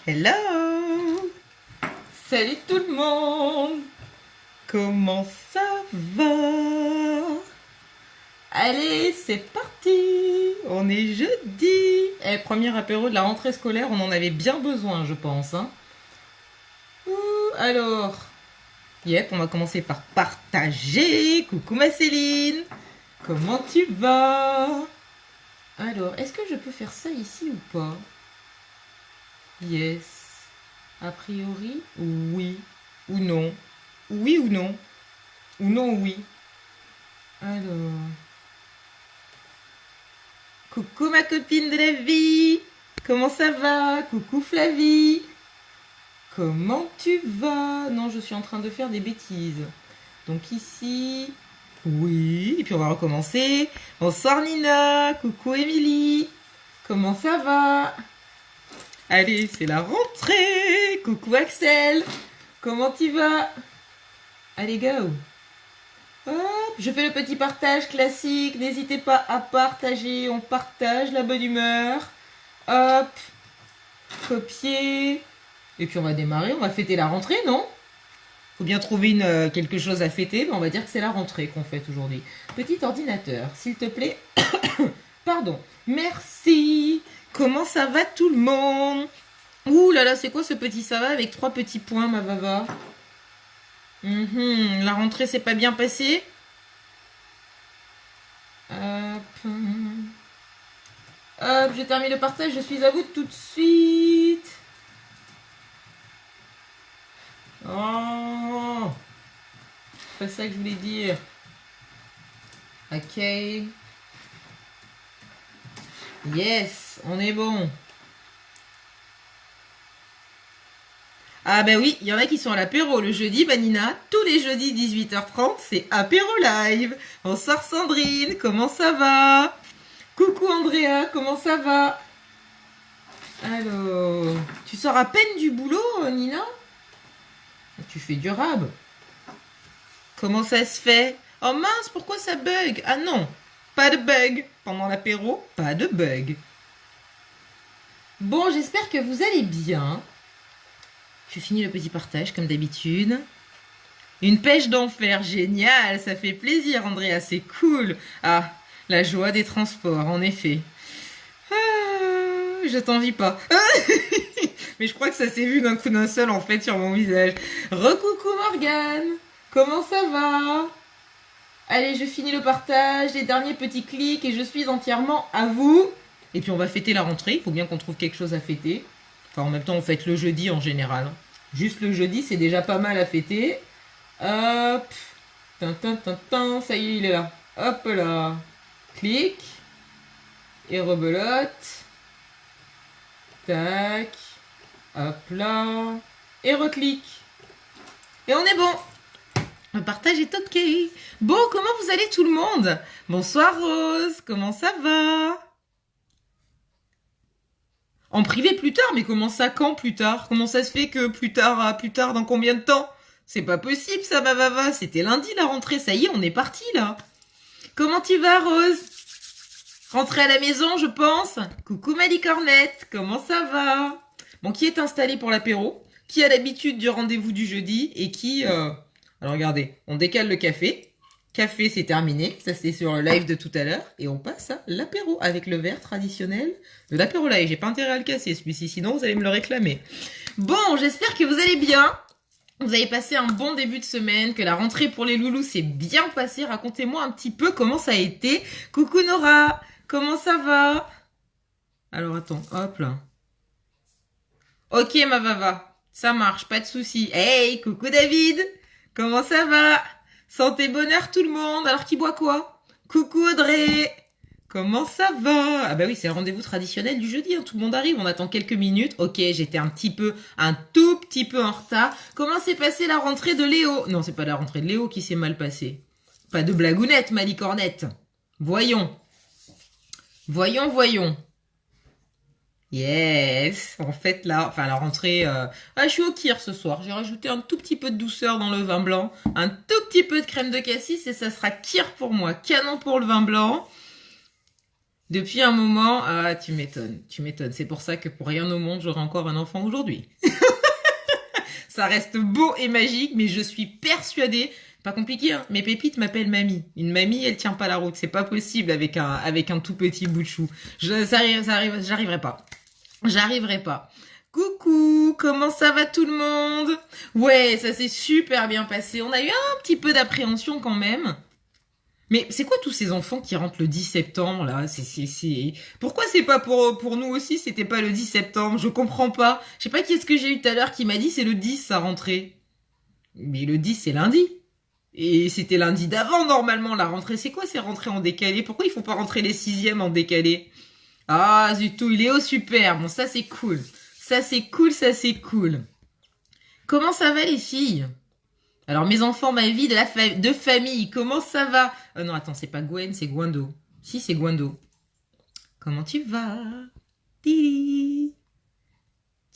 Hello! Salut tout le monde! Comment ça va? Allez, c'est parti! On est jeudi! Premier apéro de la rentrée scolaire, on en avait bien besoin, je pense. Hein. Ouh, alors, on va commencer par partager. Coucou ma Céline! Comment tu vas? Alors, est-ce que je peux faire ça ici ou pas? Yes. A priori, oui. Ou non. Oui ou non. Ou non, oui. Alors. Coucou ma copine de la vie. Comment ça va? Coucou Flavie. Comment tu vas? Non, je suis en train de faire des bêtises. Donc ici. Oui. Et puis on va recommencer. Bonsoir Nina. Coucou Émilie. Comment ça va? Allez, c'est la rentrée. Coucou Axel. Comment tu vas? Allez, go. Hop, je fais le petit partage classique. N'hésitez pas à partager. On partage la bonne humeur. Hop, copier. Et puis on va démarrer. On va fêter la rentrée, non? Faut bien trouver quelque chose à fêter. Mais on va dire que c'est la rentrée qu'on fête aujourd'hui. Petit ordinateur, s'il te plaît. Pardon. Merci. Comment ça va tout le monde? Ouh là là, c'est quoi ce petit ça va avec 3 petits points, ma vava? La rentrée s'est pas bien passée? Hop. Hop, je termine le partage, je suis à vous tout de suite. Oh, c'est pas ça que je voulais dire. Ok. Yes, on est bon. Ah bah oui, il y en a qui sont à l'apéro le jeudi, Banina. Tous les jeudis 18h30, c'est apéro live. Bonsoir Sandrine, comment ça va? Coucou Andrea, comment ça va? Alors, tu sors à peine du boulot, Nina? Tu fais du rab. Comment ça se fait? Oh mince, pourquoi ça bug? Ah non, pas de bug. Pendant l'apéro, pas de bug. Bon, j'espère que vous allez bien. Je finis le petit partage comme d'habitude. Une pêche d'enfer, génial, ça fait plaisir Andrea, c'est cool. Ah, la joie des transports, en effet. Ah, je t'envie pas. Mais je crois que ça s'est vu d'un coup d'un seul en fait sur mon visage. Recoucou Morgane, comment ça va? Allez, je finis le partage, les derniers petits clics et je suis entièrement à vous. Et puis on va fêter la rentrée, il faut bien qu'on trouve quelque chose à fêter. Enfin en même temps on fête le jeudi en général. Juste le jeudi c'est déjà pas mal à fêter. Hop, ça y est il est là. Hop là, clic et rebelote. Tac, hop là, et reclic. Et on est bon. Le partage est ok. Bon, comment vous allez tout le monde? Bonsoir Rose, comment ça va? En privé plus tard, mais comment ça quand plus tard? Comment ça se fait que plus tard dans combien de temps? C'est pas possible ça, ma vava. C'était lundi la rentrée, ça y est, on est parti là. Comment tu vas Rose? Rentrée à la maison, je pense. Coucou ma licornette, comment ça va? Bon, qui est installé pour l'apéro? Qui a l'habitude du rendez-vous du jeudi? Et qui... Alors regardez, on décale le café. Café, c'est terminé. Ça, c'est sur le live de tout à l'heure. Et on passe à l'apéro avec le verre traditionnel de l'apéro live. J'ai pas intérêt à le casser, celui-ci. Sinon, vous allez me le réclamer. Bon, j'espère que vous allez bien. Vous avez passé un bon début de semaine, que la rentrée pour les loulous s'est bien passée. Racontez-moi un petit peu comment ça a été. Coucou Nora, comment ça va? Alors attends, hop là. Ok ma vava, ça marche, pas de souci. Hey, coucou David, comment ça va? Santé, bonheur tout le monde. Alors qui boit quoi? Coucou Audrey, comment ça va? Ah bah oui, c'est le rendez-vous traditionnel du jeudi, hein. Tout le monde arrive, on attend quelques minutes. Ok, j'étais un tout petit peu en retard. Comment s'est passée la rentrée de Léo? Non, c'est pas la rentrée de Léo qui s'est mal passée. Pas de blagounette, ma licornette. Voyons. Voyons. Yes, en fait là, enfin la rentrée, je suis au kir ce soir. J'ai rajouté un tout petit peu de douceur dans le vin blanc, un tout petit peu de crème de cassis et ça sera kir pour moi, canon pour le vin blanc. Depuis un moment, ah, tu m'étonnes, tu m'étonnes. C'est pour ça que pour rien au monde, j'aurai encore un enfant aujourd'hui. Ça reste beau et magique, mais je suis persuadée, pas compliqué, hein, mes pépites m'appellent mamie. Une mamie, elle tient pas la route. C'est pas possible avec un tout petit bout de chou. J'arriverai pas. J'arriverai pas. Coucou, comment ça va tout le monde? Ouais, ça s'est super bien passé. On a eu un petit peu d'appréhension quand même. Mais c'est quoi tous ces enfants qui rentrent le 10 septembre là? Pourquoi c'est pas pour nous aussi? C'était pas le 10 septembre. Je comprends pas. Je sais pas qui est-ce que j'ai eu tout à l'heure qui m'a dit c'est le 10 ça rentrée. Mais le 10 c'est lundi. Et c'était lundi d'avant normalement la rentrée. C'est quoi ces rentrées en décalé? Pourquoi ils font pas rentrer les sixièmes en décalé? Ah zut, il est au super. Bon ça c'est cool. Ça c'est cool, ça c'est cool. Comment ça va les filles? Alors mes enfants, ma vie de famille, comment ça va? Non attends, c'est pas Gwen, c'est Gwendo. Si c'est Gwendo. Comment tu vas? Tili.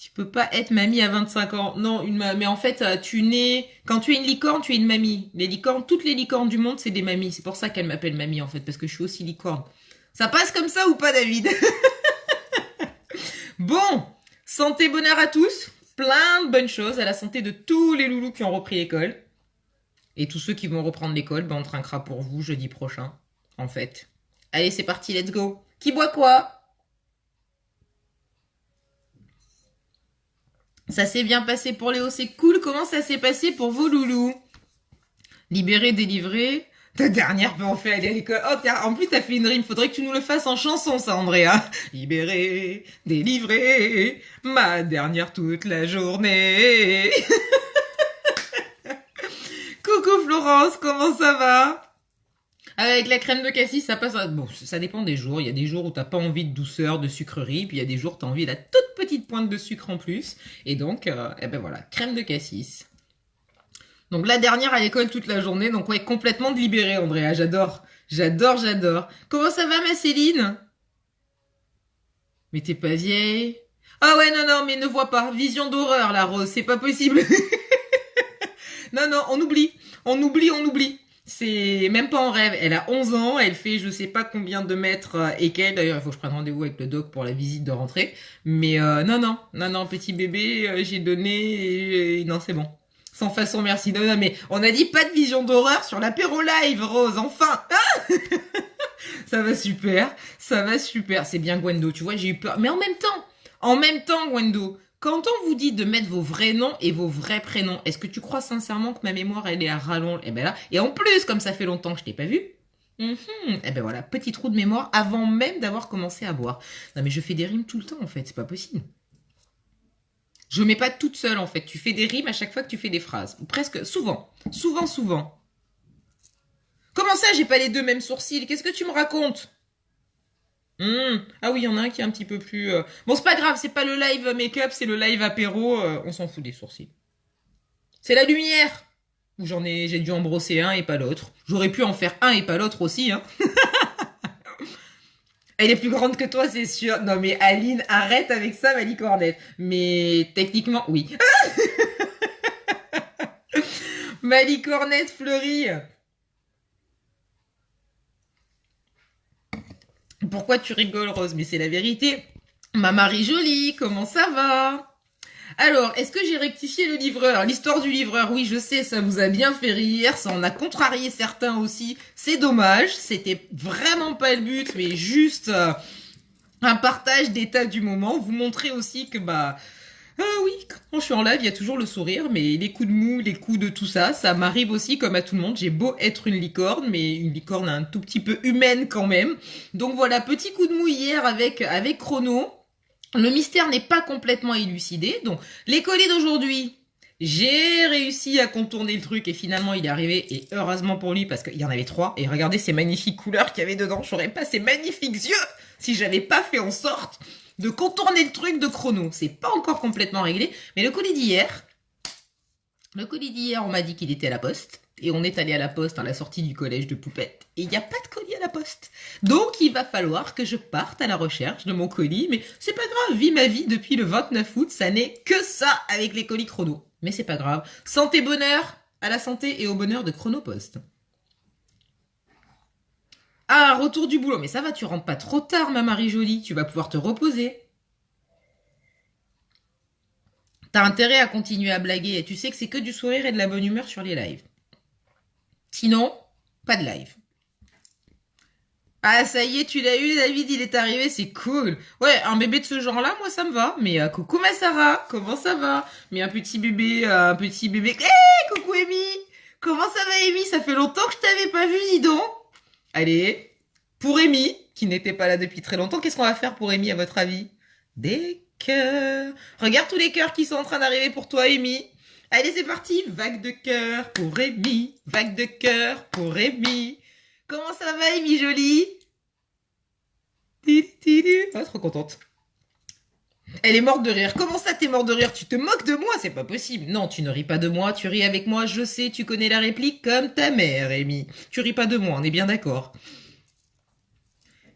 Tu peux pas être mamie à 25 ans. Non, mais en fait, tu nais... Quand tu es une licorne, tu es une mamie. Les licornes, toutes les licornes du monde, c'est des mamies. C'est pour ça qu'elles m'appellent mamie, en fait, parce que je suis aussi licorne. Ça passe comme ça ou pas, David? Bon, santé, bonheur à tous. Plein de bonnes choses à la santé de tous les loulous qui ont repris l'école. Et tous ceux qui vont reprendre l'école, ben on trinquera pour vous jeudi prochain, en fait. Allez, c'est parti, let's go. Qui boit quoi? Ça s'est bien passé pour Léo, c'est cool. Comment ça s'est passé pour vos loulous? Libéré, délivré. Ta dernière peut en faire aller à l'école. Oh, en plus, t'as fait une rime. Faudrait que tu nous le fasses en chanson, ça, Andrea. Libéré, délivré. Ma dernière toute la journée. Coucou Florence, comment ça va? Avec la crème de cassis, ça passe. Bon, ça dépend des jours. Il y a des jours où t'as pas envie de douceur, de sucrerie, puis il y a des jours où t'as envie de la toute petite pointe de sucre en plus. Et donc, eh ben voilà, crème de cassis. Donc la dernière à l'école toute la journée, donc ouais, complètement libérée, Andrea. J'adore, j'adore, j'adore. Comment ça va, ma Céline? Mais t'es pas vieille? Ah ouais, non, non, mais ne vois pas. Vision d'horreur, la Rose, c'est pas possible. Non, non, on oublie. On oublie, on oublie. C'est même pas en rêve. Elle a 11 ans, elle fait je sais pas combien de mètres et qu'elle, d'ailleurs, il faut que je prenne rendez-vous avec le doc pour la visite de rentrée. Mais non, non, non, non, petit bébé, j'ai donné et non, c'est bon. Sans façon, merci. Non, non, mais on a dit pas de vision d'horreur sur l'apéro live, Rose, enfin. Ah ça va super, ça va super. C'est bien Gwendo, tu vois, j'ai eu peur. Mais en même temps, Gwendo, quand on vous dit de mettre vos vrais noms et vos vrais prénoms, est-ce que tu crois sincèrement que ma mémoire, elle est à rallonge? Eh ben là, et en plus, comme ça fait longtemps que je t'ai pas vu, eh ben voilà, petit trou de mémoire avant même d'avoir commencé à boire. Non mais je fais des rimes tout le temps en fait, c'est pas possible. Je mets pas toute seule en fait, tu fais des rimes à chaque fois que tu fais des phrases. Ou presque, souvent, souvent, souvent. Comment ça, j'ai pas les deux mêmes sourcils? Qu'est-ce que tu me racontes? Ah oui, il y en a un qui est un petit peu plus... Bon, c'est pas grave, c'est pas le live make-up, c'est le live apéro, on s'en fout des sourcils. C'est la lumière. J'ai dû en brosser un et pas l'autre. J'aurais pu en faire un et pas l'autre aussi, hein. Elle est plus grande que toi, c'est sûr. Non mais Aline, arrête avec ça, ma licornette. Mais techniquement, oui. Ma licornette fleurie. Pourquoi tu rigoles, Rose? Mais c'est la vérité. Ma Marie jolie, comment ça va? Alors, est-ce que j'ai rectifié le livreur? L'histoire du livreur, oui, je sais, ça vous a bien fait rire, ça en a contrarié certains aussi. C'est dommage, c'était vraiment pas le but, mais juste un partage d'état du moment. Vous montrer aussi que, oui, quand je suis en live, il y a toujours le sourire, mais les coups de mou, les coups de tout ça, ça m'arrive aussi comme à tout le monde. J'ai beau être une licorne, mais une licorne un tout petit peu humaine quand même. Donc voilà, petit coup de mou hier avec Chrono. Le mystère n'est pas complètement élucidé. Donc, les colis d'aujourd'hui, j'ai réussi à contourner le truc et finalement il est arrivé. Et heureusement pour lui parce qu'il y en avait 3. Et regardez ces magnifiques couleurs qu'il y avait dedans. J'aurais pas ces magnifiques yeux si j'avais pas fait en sorte de contourner le truc de Chrono. C'est pas encore complètement réglé. Mais le colis d'hier, on m'a dit qu'il était à la poste. Et on est allé à la poste à la sortie du collège de Poupette. Et il n'y a pas de colis à la poste. Donc il va falloir que je parte à la recherche de mon colis. Mais c'est pas grave, vis ma vie depuis le 29 août. Ça n'est que ça avec les colis Chrono. Mais c'est pas grave. Santé, bonheur, à la santé et au bonheur de Chronopost. Ah, retour du boulot. Mais ça va, tu rentres pas trop tard, ma Marie jolie. Tu vas pouvoir te reposer. T'as intérêt à continuer à blaguer. Et tu sais que c'est que du sourire et de la bonne humeur sur les lives. Sinon, pas de live. Ah, ça y est, tu l'as eu, David, il est arrivé, c'est cool. Ouais, un bébé de ce genre-là, moi, ça me va. Mais coucou, ma Sarah, comment ça va? Mais un petit bébé, un petit bébé... Hé, coucou, Amy! Comment ça va, Amy? Ça fait longtemps que je t'avais pas vu, dis donc. Allez, pour Amy, qui n'était pas là depuis très longtemps, qu'est-ce qu'on va faire pour Amy, à votre avis? Des cœurs. Regarde tous les cœurs qui sont en train d'arriver pour toi, Amy. Allez, c'est parti. Vague de cœur pour Amy. Vague de cœur pour Amy. Comment ça va, Amy jolie? Oh, trop contente. Elle est morte de rire. Comment ça, t'es morte de rire? Tu te moques de moi? C'est pas possible. Non, tu ne ris pas de moi, tu ris avec moi. Je sais, tu connais la réplique comme ta mère, Amy. Tu ris pas de moi, on est bien d'accord.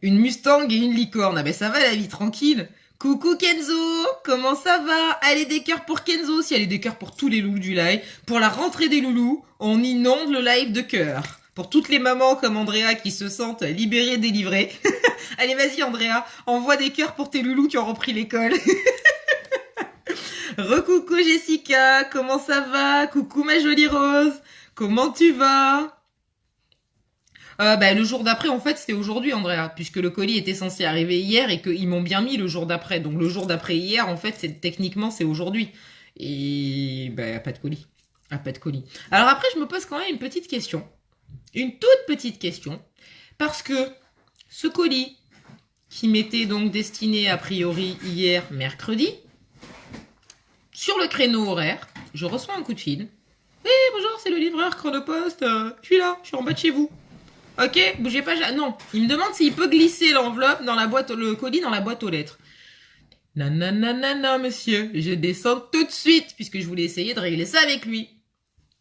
Une Mustang et une licorne. Ah ben ça va la vie, tranquille. Coucou Kenzo, comment ça va? Allez, des cœurs pour Kenzo, si allez des cœurs pour tous les loulous du live. Pour la rentrée des loulous, on inonde le live de cœurs. Pour toutes les mamans comme Andrea qui se sentent libérées, délivrées. Allez, vas-y Andrea, envoie des cœurs pour tes loulous qui ont repris l'école. Recoucou Jessica, comment ça va? Coucou ma jolie Rose, comment tu vas? Le jour d'après, en fait, c'était aujourd'hui, Andrea, puisque le colis était censé arriver hier et qu'ils m'ont bien mis le jour d'après. Donc le jour d'après hier, en fait, techniquement, c'est aujourd'hui. Et pas de colis. Ah, pas de colis. Alors après, je me pose quand même une petite question. Une toute petite question. Parce que ce colis, qui m'était donc destiné a priori hier, mercredi, sur le créneau horaire, je reçois un coup de fil. Oui, bonjour, c'est le livreur Chronopost. Je suis là, je suis en bas de chez vous. Ok, bougez pas. Non, il me demande s'il peut glisser l'enveloppe dans la boîte, le colis dans la boîte aux lettres. Non, non, non, non, non, monsieur, je descends tout de suite puisque je voulais essayer de régler ça avec lui.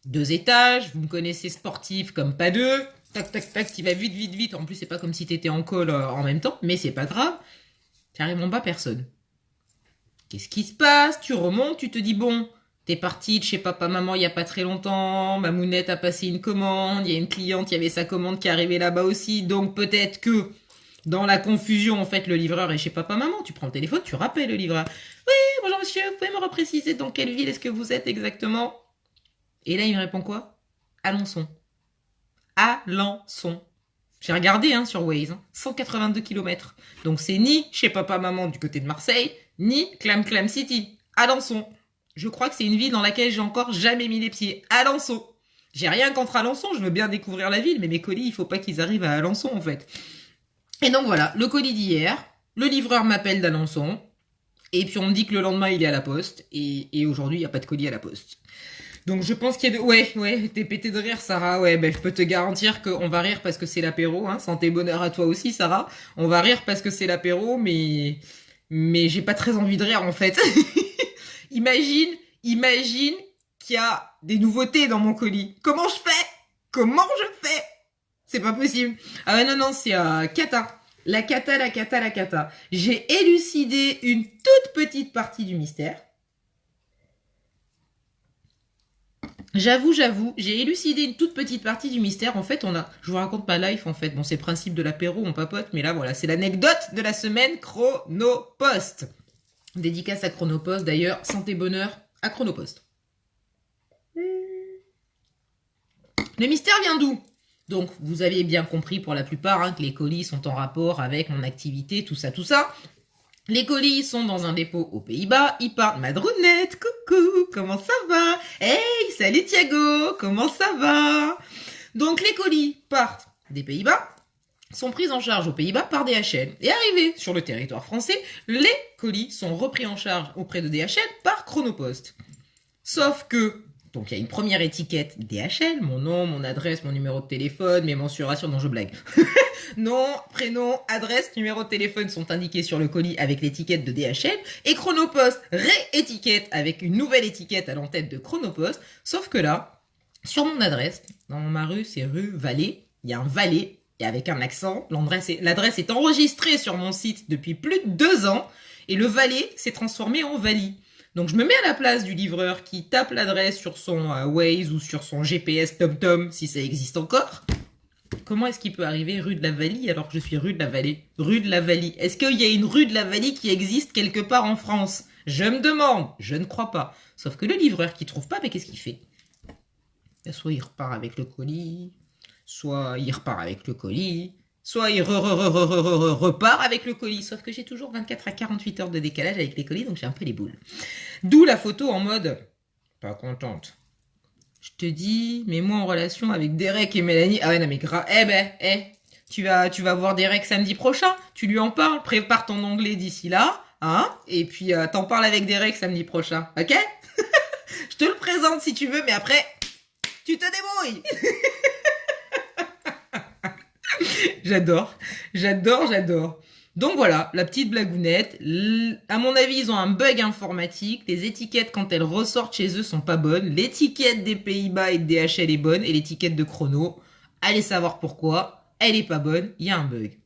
2 étages, vous me connaissez sportif comme pas deux. Tac, tac, tac, tu vas vite, vite, vite. En plus, c'est pas comme si t'étais en call en même temps, mais c'est pas grave. J'arrive en bas, personne. Qu'est-ce qui se passe? Tu remontes, tu te dis bon. T'es parti de chez papa, maman il y a pas très longtemps, Mamounette a passé une commande, il y a une cliente, il y avait sa commande qui est arrivée là-bas aussi, donc peut-être que dans la confusion, en fait, le livreur est chez papa, maman, tu prends le téléphone, tu rappelles le livreur. Oui, bonjour monsieur, vous pouvez me repréciser dans quelle ville est-ce que vous êtes exactement? Et là, il me répond quoi? Alençon. Alençon. J'ai regardé sur Waze, 182 km. Donc c'est ni chez papa, maman du côté de Marseille, ni Clam Clam City. Alençon. Je crois que c'est une ville dans laquelle j'ai encore jamais mis les pieds. Alençon. J'ai rien contre Alençon, je veux bien découvrir la ville, mais mes colis, il faut pas qu'ils arrivent à Alençon, en fait. Et donc voilà, le colis d'hier, le livreur m'appelle d'Alençon, et puis on me dit que le lendemain, il est à la poste, et aujourd'hui, il n'y a pas de colis à la poste. Donc je pense qu'il y a de... Ouais, t'es pété de rire, Sarah. Ouais, je peux te garantir qu'on va rire parce que c'est l'apéro, hein. Santé, bonheur à toi aussi, Sarah. On va rire parce que c'est l'apéro, mais j'ai pas très envie de rire, en fait. Imagine qu'il y a des nouveautés dans mon colis. Comment je fais? C'est pas possible. Ah ouais, non, c'est cata. La cata. J'ai élucidé une toute petite partie du mystère. J'avoue, j'ai élucidé une toute petite partie du mystère. En fait, je vous raconte ma life, en fait. Bon, c'est le principe de l'apéro, on papote, mais là, voilà, c'est l'anecdote de la semaine Chronopost. Dédicace à Chronopost, d'ailleurs, santé bonheur à Chronopost. Le mystère vient d'où? Donc, vous avez bien compris pour la plupart que les colis sont en rapport avec mon activité, tout ça. Les colis sont dans un dépôt aux Pays-Bas, ils partent. Madrounette, coucou, comment ça va? Hey, salut Thiago, comment ça va? Donc les colis partent des Pays-Bas, sont pris en charge aux Pays-Bas par DHL. Et arrivés sur le territoire français, les colis sont repris en charge auprès de DHL par Chronopost. Sauf que, donc il y a une première étiquette DHL, mon nom, mon adresse, mon numéro de téléphone, mes mensurations, non je blague. Nom, prénom, adresse, numéro de téléphone sont indiqués sur le colis avec l'étiquette de DHL et Chronopost réétiquette avec une nouvelle étiquette à l'entête de Chronopost. Sauf que là, sur mon adresse, dans ma rue, c'est rue Vallée, il y a un Vallée et avec un accent. L'adresse est enregistrée sur mon site depuis plus de 2 ans et le Vallée s'est transformé en Vali. Donc je me mets à la place du livreur qui tape l'adresse sur son Waze ou sur son GPS TomTom si ça existe encore. Comment est-ce qu'il peut arriver rue de la Vallie alors que je suis rue de la Vallée? Rue de la Vallie. Est-ce qu'il y a une rue de la Vallie qui existe quelque part en France? Je me demande. Je ne crois pas. Sauf que le livreur qui trouve pas, mais qu'est-ce qu'il fait? Soit il repart avec le colis, soit il repart avec le colis, soit il repart avec le colis. Sauf que j'ai toujours 24 à 48 heures de décalage avec les colis, donc j'ai un peu les boules. D'où la photo en mode pas contente. Je te dis, mets-moi en relation avec Derek et Mélanie. Ah ouais, non mais grave. Tu vas voir Derek samedi prochain. Tu lui en parles. Prépare ton anglais d'ici là. Hein? Et puis t'en parles avec Derek samedi prochain. Ok? Je te le présente si tu veux, mais après, tu te débrouilles. J'adore. J'adore. Donc voilà, la petite blagounette. À mon avis, ils ont un bug informatique. Les étiquettes, quand elles ressortent chez eux, sont pas bonnes. L'étiquette des Pays-Bas et de DHL est bonne. Et l'étiquette de Chrono, allez savoir pourquoi, elle est pas bonne. Il y a un bug.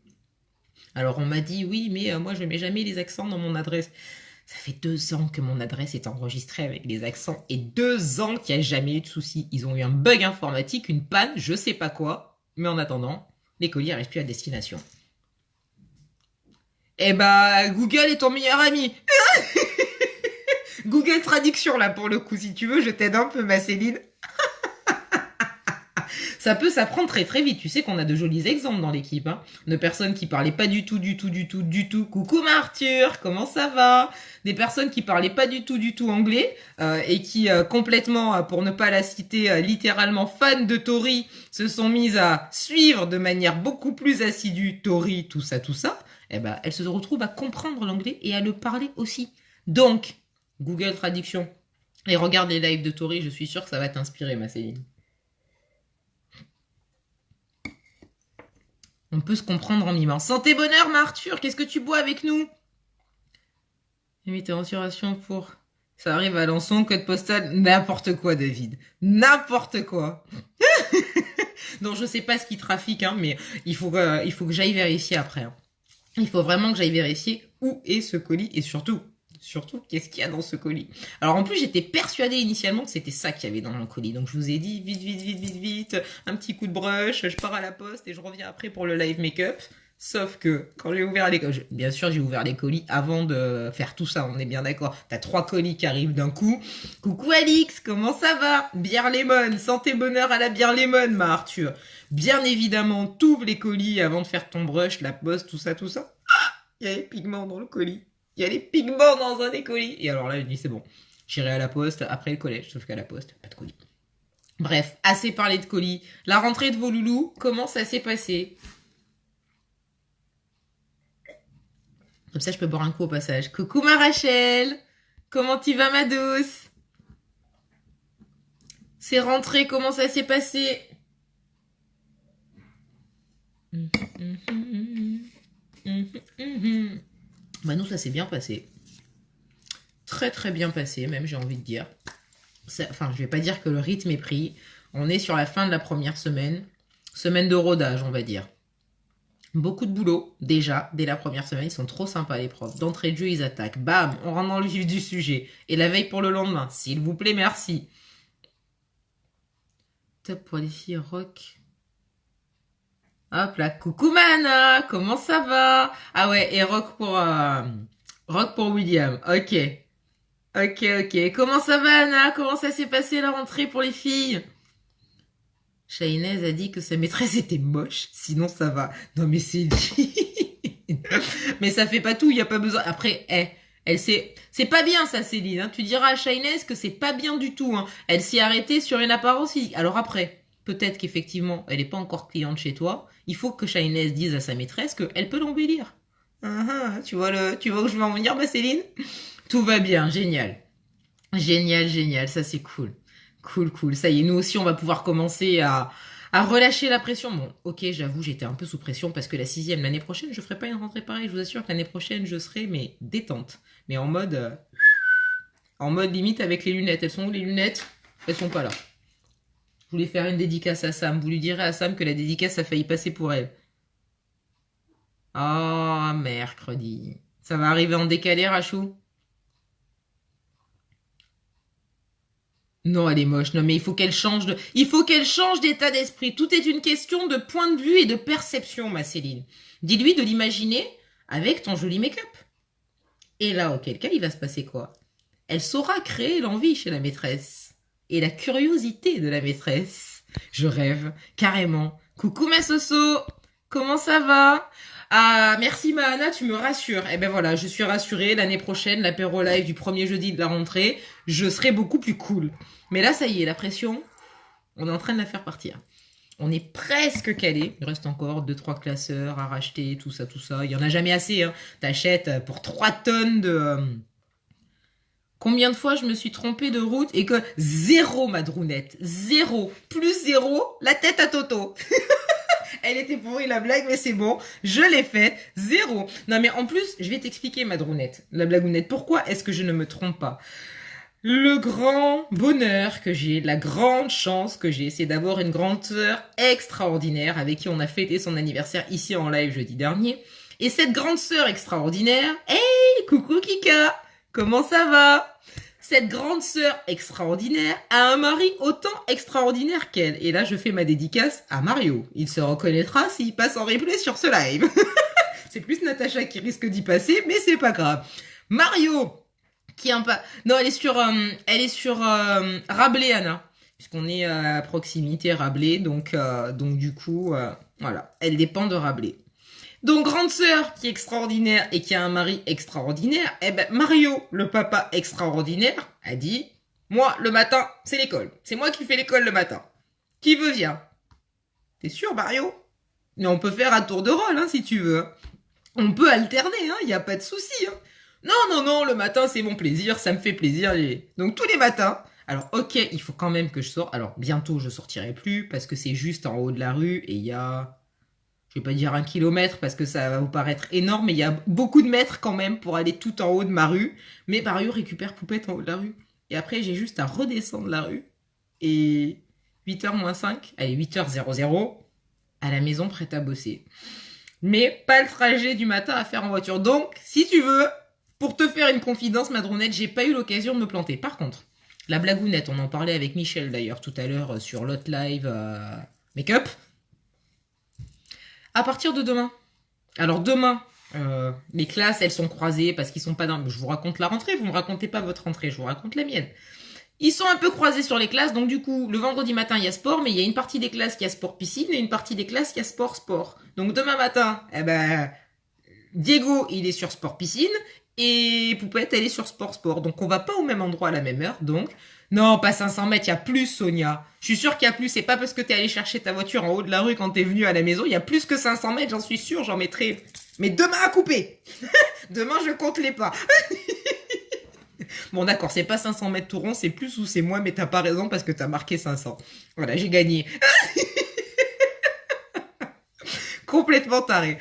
Alors on m'a dit, oui, mais moi je mets jamais les accents dans mon adresse. Ça fait 2 ans que mon adresse est enregistrée avec les accents. Et 2 ans qu'il n'y a jamais eu de souci. Ils ont eu un bug informatique, une panne, je sais pas quoi. Mais en attendant, les colis arrivent plus à destination. Eh bah, Google est ton meilleur ami. Google Traduction, là, pour le coup. Si tu veux, je t'aide un peu, ma Céline. Ça peut s'apprendre très très vite. Tu sais qu'on a de jolis exemples dans l'équipe, hein, de personnes qui parlaient pas du tout. Coucou Arthur, comment ça va? Des personnes qui parlaient pas du tout anglais et qui complètement, pour ne pas la citer, littéralement fan de Tori, se sont mises à suivre de manière beaucoup plus assidue Tori, tout ça. Eh ben, elles se retrouvent à comprendre l'anglais et à le parler aussi. Donc, Google Traduction. Et regarde les lives de Tori, je suis sûre que ça va t'inspirer, ma Céline. On peut se comprendre en mimant. Santé, bonheur, ma Arthur, qu'est-ce que tu bois avec nous? Invitation pour... Ça arrive à Alençon, code postal, n'importe quoi, David. N'importe quoi. Donc, je sais pas ce qui trafique, hein, mais il faut que j'aille vérifier après. Hein. Il faut vraiment que j'aille vérifier où est ce colis et surtout, qu'est-ce qu'il y a dans ce colis. Alors en plus, j'étais persuadée initialement que c'était ça qu'il y avait dans mon colis. Donc je vous ai dit, vite, un petit coup de brush, je pars à la poste et je reviens après pour le live make-up. Sauf que quand j'ai ouvert les colis, bien sûr j'ai ouvert les colis avant de faire tout ça, on est bien d'accord. T'as 3 colis qui arrivent d'un coup. Coucou Alix, comment ça va? Bière lemon, santé bonheur à la bière lemon, ma Arthur. Bien évidemment, t'ouvres les colis avant de faire ton brush, la poste, tout ça. Il y a les pigments dans le colis. Il y a les pigments dans un des colis. Et alors là, je dis c'est bon. J'irai à la poste après le collège. Sauf qu'à la poste, pas de colis. Bref, assez parlé de colis. La rentrée de vos loulous, comment ça s'est passé? Comme ça, je peux boire un coup au passage. Coucou ma Rachel. Comment tu vas ma douce? C'est rentré, comment ça s'est passé? Bah nous, ça s'est bien passé. Très très bien passé, même j'ai envie de dire. Enfin, je vais pas dire que le rythme est pris. On est sur la fin de la première semaine. Semaine de rodage, on va dire. Beaucoup de boulot, déjà, dès la première semaine. Ils sont trop sympas, les profs. D'entrée de jeu, ils attaquent. Bam, on rentre dans le vif du sujet. Et la veille pour le lendemain. S'il vous plaît, merci. Top pour les filles rock. Hop là, coucou Mana, comment ça va? Ah ouais, et rock pour William. Ok. Comment ça va Anna? Comment ça s'est passé la rentrée pour les filles? Shainez a dit que sa maîtresse était moche, sinon ça va. Non mais c'est mais ça fait pas tout, il y a pas besoin. Après, c'est pas bien ça Céline. Hein. Tu diras à Shainez que c'est pas bien du tout. Hein. Elle s'y arrêtée sur une apparence physique. Alors après, peut-être qu'effectivement, elle est pas encore cliente chez toi. Il faut que Shainez dise à sa maîtresse qu'elle peut l'embellir. Tu vois où je veux en venir, ma Céline? Tout va bien, génial. Génial, ça c'est cool. Cool. Ça y est, nous aussi, on va pouvoir commencer à relâcher la pression. Bon, ok, j'avoue, j'étais un peu sous pression parce que la 6e, l'année prochaine, je ferai pas une rentrée pareille. Je vous assure que l'année prochaine, je serai, mais détente. Mais en mode limite avec les lunettes. Elles sont où les lunettes? Elles sont pas là. Je voulais faire une dédicace à Sam. Vous lui direz à Sam que la dédicace a failli passer pour elle. Ah, mercredi. Ça va arriver en décalé, Rachou? Non, elle est moche. Non, mais il faut qu'elle change d'état d'esprit. Tout est une question de point de vue et de perception, ma Céline. Dis-lui de l'imaginer avec ton joli make-up. Et là, auquel cas, il va se passer quoi? Elle saura créer l'envie chez la maîtresse. Et la curiosité de la maîtresse. Je rêve, carrément. Coucou ma Soso, comment ça va? Ah, merci Mahana, tu me rassures. Eh ben voilà, je suis rassurée. L'année prochaine, l'apéro live du premier jeudi de la rentrée, je serai beaucoup plus cool. Mais là, ça y est, la pression, on est en train de la faire partir. On est presque calé. Il reste encore 2-3 classeurs à racheter, tout ça, tout ça. Il y en a jamais assez, hein. T'achètes pour 3 tonnes de... Combien de fois je me suis trompée de route et que zéro madrounette, zéro, plus zéro, la tête à Toto. Elle était pourrie la blague, mais c'est bon, je l'ai faite, zéro. Non mais en plus, je vais t'expliquer madrounette, la blagounette. Pourquoi est-ce que je ne me trompe pas? Le grand bonheur que j'ai, la grande chance que j'ai, c'est d'avoir une grande sœur extraordinaire avec qui on a fêté son anniversaire ici en live jeudi dernier. Et cette grande sœur extraordinaire, hey, coucou Kika, comment ça va? Cette grande sœur extraordinaire a un mari autant extraordinaire qu'elle. Et là, je fais ma dédicace à Mario. Il se reconnaîtra s'il passe en replay sur ce live. C'est plus Natacha qui risque d'y passer, mais c'est pas grave. Mario, qui est un pas... Non, elle est sur Rabelais, Anna. Puisqu'on est à proximité Rabelais, donc du coup, voilà. Elle dépend de Rabelais. Donc, grande sœur qui est extraordinaire et qui a un mari extraordinaire, eh ben, Mario, le papa extraordinaire, a dit, moi, le matin, c'est l'école. C'est moi qui fais l'école le matin. Qui veut vient. T'es sûr, Mario? Mais on peut faire un tour de rôle, hein, si tu veux. On peut alterner, hein, y a pas de souci, hein. Non, le matin, c'est mon plaisir, ça me fait plaisir. Donc, tous les matins, alors, ok, il faut quand même que je sorte. Alors, bientôt, je sortirai plus parce que c'est juste en haut de la rue et il y a... Je vais pas dire 1 kilomètre parce que ça va vous paraître énorme, mais il y a beaucoup de mètres quand même pour aller tout en haut de ma rue. Mais Mario récupère Poupette en haut de la rue. Et après, j'ai juste à redescendre la rue. Et 8h moins 5, allez, 8h00, à la maison prête à bosser. Mais pas le trajet du matin à faire en voiture. Donc, si tu veux, pour te faire une confidence, madrounette, j'ai pas eu l'occasion de me planter. Par contre, la blagounette, on en parlait avec Michel d'ailleurs tout à l'heure sur l'autre live make-up. À partir de demain. Alors demain, les classes, elles sont croisées parce qu'ils sont pas dans... Je vous raconte la rentrée, vous me racontez pas votre rentrée, je vous raconte la mienne. Ils sont un peu croisés sur les classes, donc du coup, le vendredi matin, il y a sport, mais il y a une partie des classes qui a sport piscine et une partie des classes qui a sport. Donc demain matin, eh ben, Diego, il est sur sport piscine et Poupette, elle est sur sport. Donc on va pas au même endroit à la même heure, donc... Non, pas 500 mètres, il y a plus, Sonia. Je suis sûre qu'il y a plus. C'est pas parce que t'es allé chercher ta voiture en haut de la rue quand t'es venu à la maison. Il y a plus que 500 mètres, j'en suis sûre. J'en mettrai... Mais demain à couper. Demain, je compte les pas. Bon, d'accord, c'est pas 500 mètres tout rond, c'est plus ou c'est moins, mais t'as pas raison parce que t'as marqué 500. Voilà, j'ai gagné. Complètement taré.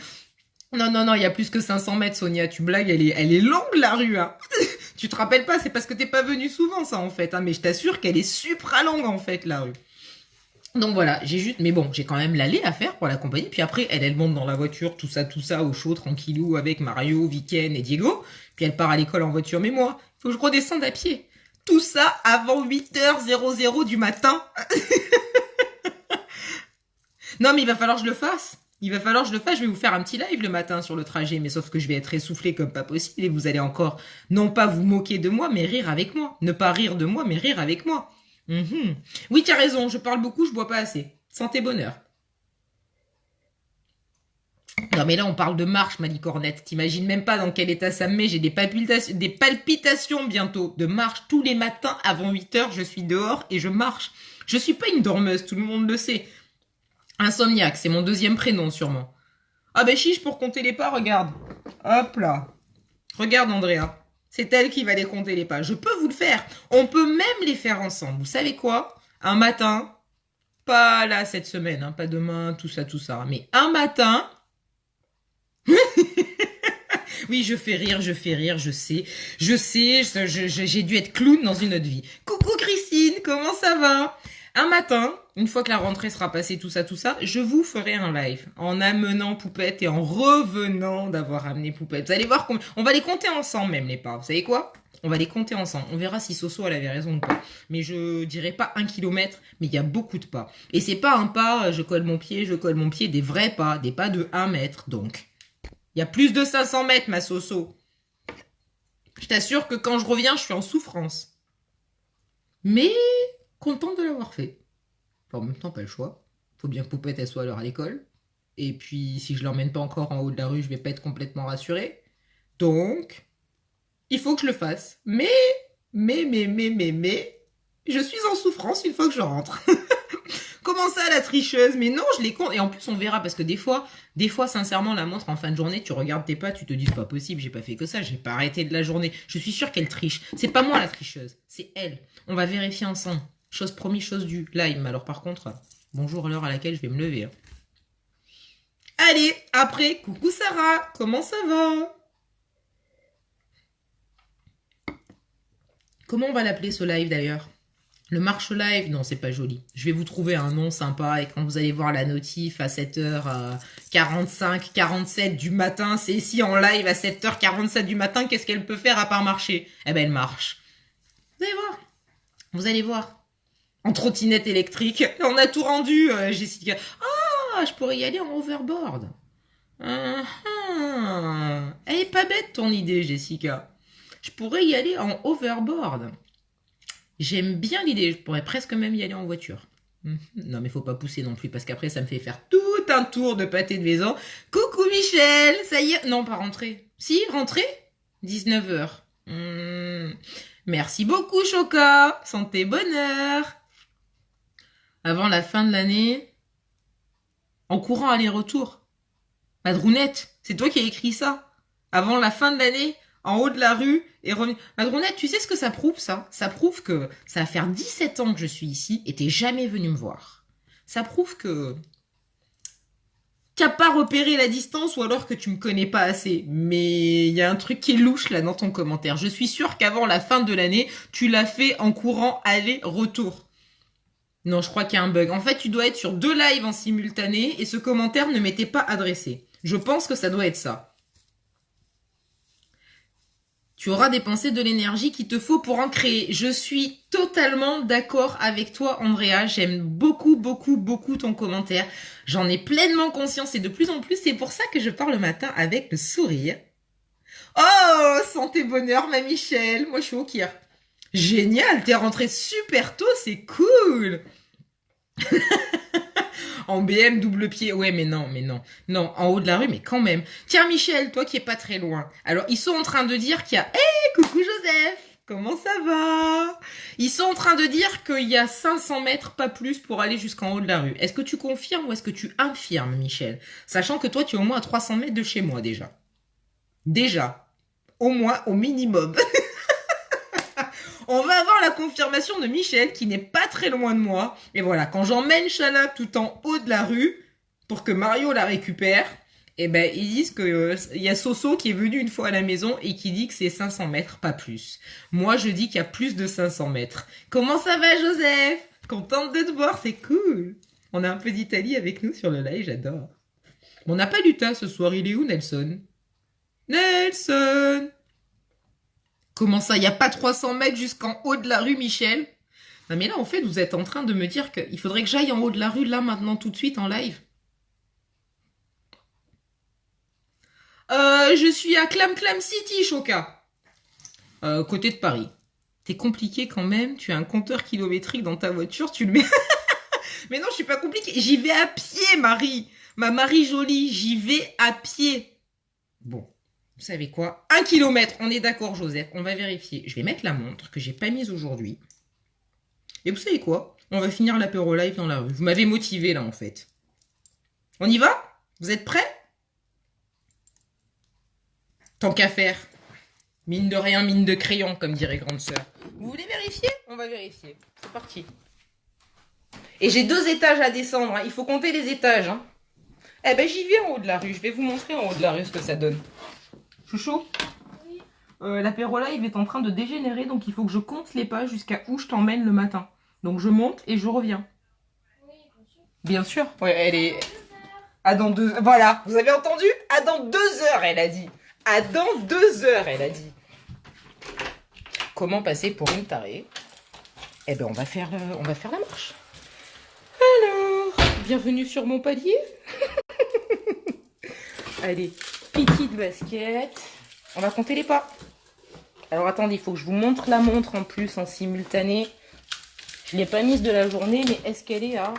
Non, il y a plus que 500 mètres, Sonia. Tu blagues, elle est longue, la rue, hein. Tu te rappelles pas, c'est parce que t'es pas venu souvent, ça, en fait, hein. Mais je t'assure qu'elle est supra longue, en fait, la rue. Donc voilà, mais bon, j'ai quand même l'aller à faire pour l'accompagner. Puis après, elle monte dans la voiture, tout ça, au chaud, tranquillou, avec Mario, Viken et Diego. Puis elle part à l'école en voiture. Mais moi, faut que je redescende à pied. Tout ça avant 8h00 du matin. Non, mais il va falloir que je le fasse. Je vais vous faire un petit live le matin sur le trajet, mais sauf que je vais être essoufflée comme pas possible et vous allez encore, non pas vous moquer de moi, mais rire avec moi. Ne pas rire de moi, mais rire avec moi. Oui, tu as raison, je parle beaucoup, je bois pas assez. Santé, bonheur. Non, mais là, on parle de marche, ma licornette. T'imagines même pas dans quel état ça me met. J'ai des palpitations bientôt de marche. Tous les matins, avant 8h, je suis dehors et je marche. Je suis pas une dormeuse, tout le monde le sait. Insomniaque, c'est mon deuxième prénom, sûrement. Ah ben chiche, pour compter les pas, regarde. Hop là. Regarde, Andrea. C'est elle qui va les compter les pas. Je peux vous le faire. On peut même les faire ensemble. Vous savez quoi? Un matin, pas là cette semaine, hein, pas demain, tout ça. Mais un matin... Oui, je fais rire, je sais. J'ai dû être clown dans une autre vie. Coucou Christine, comment ça va? Un matin, une fois que la rentrée sera passée, tout ça, je vous ferai un live en amenant Poupette et en revenant d'avoir amené Poupette. Vous allez voir, on va les compter ensemble même les pas. Vous savez quoi? On va les compter ensemble. On verra si Soso elle avait raison ou pas. Mais je dirais pas 1 kilomètre, mais il y a beaucoup de pas. Et c'est pas un pas, je colle mon pied, des vrais pas, des pas de 1 mètre. Donc, il y a plus de 500 mètres, ma Soso. Je t'assure que quand je reviens, je suis en souffrance. Mais contente de l'avoir fait. Enfin, en même temps, pas le choix. Faut bien que Poupette elle soit à l'heure à l'école. Et puis, si je l'emmène pas encore en haut de la rue, je vais pas être complètement rassurée. Donc, il faut que je le fasse. Mais, je suis en souffrance une fois que je rentre. Comment ça, la tricheuse? Mais non, je les compte. Et en plus, on verra, parce que des fois, sincèrement, la montre, en fin de journée, tu regardes tes pas, tu te dis, c'est pas possible, j'ai pas fait que ça, j'ai pas arrêté de la journée. Je suis sûre qu'elle triche. C'est pas moi, la tricheuse. C'est elle. On va vérifier ensemble. Chose promis, chose due. Live. Alors, par contre, bonjour à l'heure à laquelle je vais me lever. Hein. Allez, après, coucou Sarah, comment ça va? Comment on va l'appeler ce live d'ailleurs? Le marche live? Non, c'est pas joli. Je vais vous trouver un nom sympa et quand vous allez voir la notif à 7h45, 47 du matin, c'est ici en live à 7h47 du matin, qu'est-ce qu'elle peut faire à part marcher? Eh ben, elle marche. Vous allez voir. Vous allez voir. En trottinette électrique. On a tout rendu, Jessica. Ah, je pourrais y aller en overboard. Elle est pas bête ton idée, Jessica. Je pourrais y aller en overboard. J'aime bien l'idée. Je pourrais presque même y aller en voiture. Non, mais faut pas pousser non plus parce qu'après ça me fait faire tout un tour de pâté de maison. Coucou Michel, ça y est. Non, pas rentrer. Si, rentrer 19h. Merci beaucoup Choca. Santé, bonheur. Avant la fin de l'année, en courant aller-retour. Madrounette, c'est toi qui as écrit ça. Avant la fin de l'année, en haut de la rue, et revenu. Madrounette, tu sais ce que ça prouve, ça? Ça prouve que ça va faire 17 ans que je suis ici et t'es jamais venu me voir. Ça prouve que t'as pas repéré la distance ou alors que tu me connais pas assez. Mais il y a un truc qui est louche là dans ton commentaire. Je suis sûre qu'avant la fin de l'année, tu l'as fait en courant aller-retour. Non, je crois qu'il y a un bug. En fait, tu dois être sur 2 lives en simultané et ce commentaire ne m'était pas adressé. Je pense que ça doit être ça. Tu auras dépensé de l'énergie qu'il te faut pour en créer. Je suis totalement d'accord avec toi, Andrea. J'aime beaucoup, beaucoup, beaucoup ton commentaire. J'en ai pleinement conscience et de plus en plus, c'est pour ça que je pars le matin avec le sourire. Oh, santé bonheur, ma Michel. Moi, je suis au kir. Génial, t'es rentrée super tôt, c'est cool. En BM double pied, ouais mais non, non, en haut de la rue, mais quand même. Tiens Michel, toi qui es pas très loin. Alors ils sont en train de dire qu'il y a, coucou Joseph, comment ça va? Ils sont en train de dire qu'il y a 500 mètres, pas plus, pour aller jusqu'en haut de la rue. Est-ce que tu confirmes ou est-ce que tu infirmes, Michel? Sachant que toi tu es au moins à 300 mètres de chez moi déjà. Déjà, au moins, au minimum. On va avoir la confirmation de Michel qui n'est pas très loin de moi. Et voilà, quand j'emmène Shala tout en haut de la rue pour que Mario la récupère, eh ben ils disent que y a Soso qui est venu une fois à la maison et qui dit que c'est 500 mètres, pas plus. Moi, je dis qu'il y a plus de 500 mètres. Comment ça va, Joseph? Contente de te voir, c'est cool. On a un peu d'Italie avec nous sur le live, j'adore. On n'a pas Luta ce soir, il est où, Nelson? Nelson! Comment ça, il n'y a pas 300 mètres jusqu'en haut de la rue, Michel? Non mais là, en fait, vous êtes en train de me dire qu'il faudrait que j'aille en haut de la rue, là, maintenant, tout de suite, en live. Je suis à Clam City, Choca. Côté de Paris. T'es compliqué quand même, tu as un compteur kilométrique dans ta voiture, tu le mets... Mais non, je suis pas compliqué, j'y vais à pied, Marie. Ma Marie jolie, j'y vais à pied. Bon. Vous savez quoi? 1 kilomètre, on est d'accord Joseph, on va vérifier. Je vais mettre la montre que j'ai pas mise aujourd'hui. Et vous savez quoi? On va finir l'apéro live dans la rue. Vous m'avez motivé là en fait. On y va? Vous êtes prêts? Tant qu'à faire. Mine de rien, mine de crayon, comme dirait grande sœur. Vous voulez vérifier? On va vérifier. C'est parti. Et j'ai 2 étages à descendre, hein. Il faut compter les étages. Hein. Eh ben j'y vais en haut de la rue. Je vais vous montrer en haut de la rue ce que ça donne. Chouchou, oui. L'apéro live est en train de dégénérer, donc il faut que je compte les pas jusqu'à où je t'emmène le matin. Donc je monte et je reviens. Oui, bien sûr. Ouais, elle est... À dans 2 heures. Voilà, vous avez entendu? À dans 2 heures, elle a dit. À dans 2 heures, elle a dit. comment passer pour une tarée? Eh ben on va faire la marche. Alors, bienvenue sur mon palier. Allez, petite basket. On va compter les pas. Alors attendez, il faut que je vous montre la montre en plus en simultané. Je ne l'ai pas mise de la journée, mais est-ce qu'elle est à...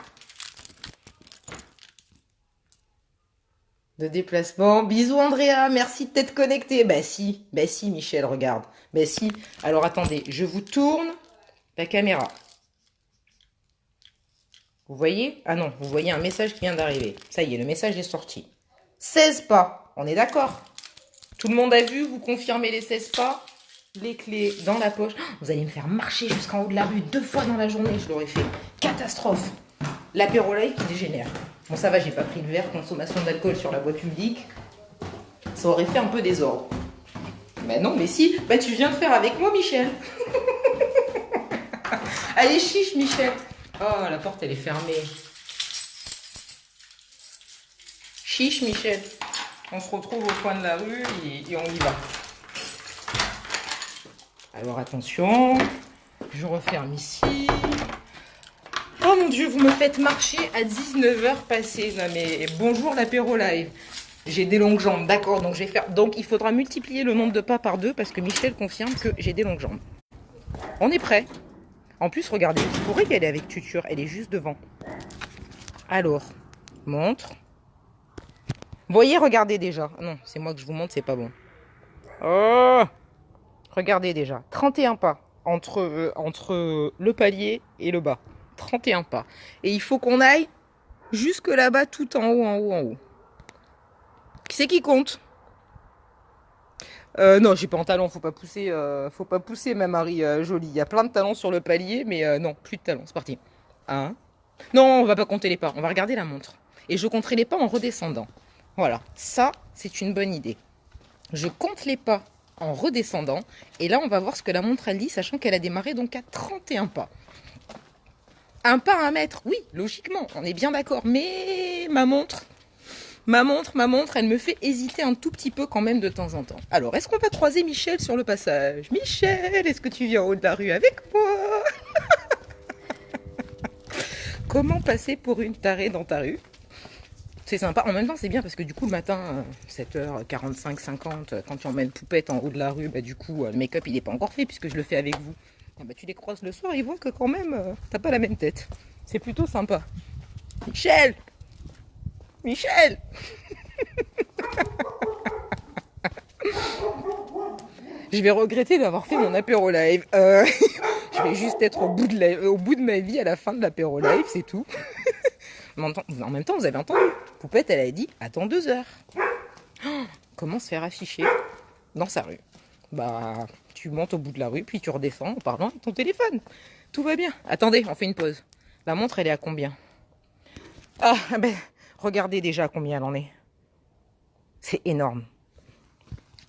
de déplacement. Bisous Andrea, merci de t'être connecté. Bah si Michel, regarde. Bah si. Alors attendez, je vous tourne la caméra. Vous voyez? Ah non, vous voyez un message qui vient d'arriver. Ça y est, le message est sorti. 16 pas, on est d'accord? Tout le monde a vu, vous confirmez les 16 pas? Les clés dans la poche. Oh, vous allez me faire marcher jusqu'en haut de la rue 2 fois dans la journée, je l'aurais fait. Catastrophe. L'apéro live qui dégénère. Bon, ça va, j'ai pas pris le verre, consommation d'alcool sur la voie publique. Ça aurait fait un peu désordre. Bah non, mais si, bah tu viens le faire avec moi, Michel. Allez, chiche, Michel. Oh, la porte, elle est fermée. Chiche, Michel. On se retrouve au coin de la rue et on y va. Alors, attention. Je referme ici. Oh mon Dieu, vous me faites marcher à 19h passées. Non mais bonjour l'apéro live. J'ai des longues jambes, d'accord. Donc je vais faire. Donc il faudra multiplier le nombre de pas par 2 parce que Michel confirme que j'ai des longues jambes. On est prêt. En plus, regardez, je pourrais y aller avec tuture. Elle est juste devant. Alors, montre. Voyez, regardez déjà. Non, c'est moi que je vous montre, c'est pas bon. Oh, regardez déjà. 31 pas entre le palier et le bas. 31 pas. Et il faut qu'on aille jusque là-bas, tout en haut, en haut, en haut. Qui c'est qui compte? Non, j'ai pas en talons, faut pas pousser ma Marie jolie. Il y a plein de talons sur le palier, mais non, plus de talons. C'est parti. 1. Non, on va pas compter les pas, on va regarder la montre. Et je compterai les pas en redescendant. Voilà, ça, c'est une bonne idée. Je compte les pas en redescendant. Et là, on va voir ce que la montre elle dit, sachant qu'elle a démarré donc à 31 pas. Un pas à 1 mètre, oui, logiquement, on est bien d'accord. Mais ma montre, elle me fait hésiter un tout petit peu quand même de temps en temps. Alors, est-ce qu'on va croiser Michel sur le passage? Michel, est-ce que tu viens en haut de la rue avec moi? Comment passer pour une tarée dans ta rue? C'est sympa. En même temps, c'est bien parce que du coup, le matin, 7h45, 50, quand tu emmènes Poupette en haut de la rue, bah, du coup, le make-up, il n'est pas encore fait puisque je le fais avec vous. Ah bah, tu les croises le soir, ils voient que quand même, t'as pas la même tête. C'est plutôt sympa. Michel! Michel! Je vais regretter d'avoir fait mon apéro live. Je vais juste être au bout de ma vie à la fin de l'apéro live, c'est tout. En même temps, vous avez entendu. Poupette, elle a dit, attends 2 heures. Oh, comment se faire afficher dans sa rue? Bah, tu montes au bout de la rue, puis tu redescends en parlant avec ton téléphone. Tout va bien. Attendez, on fait une pause. La montre, elle est à combien? Ah, ben, regardez déjà à combien elle en est. C'est énorme.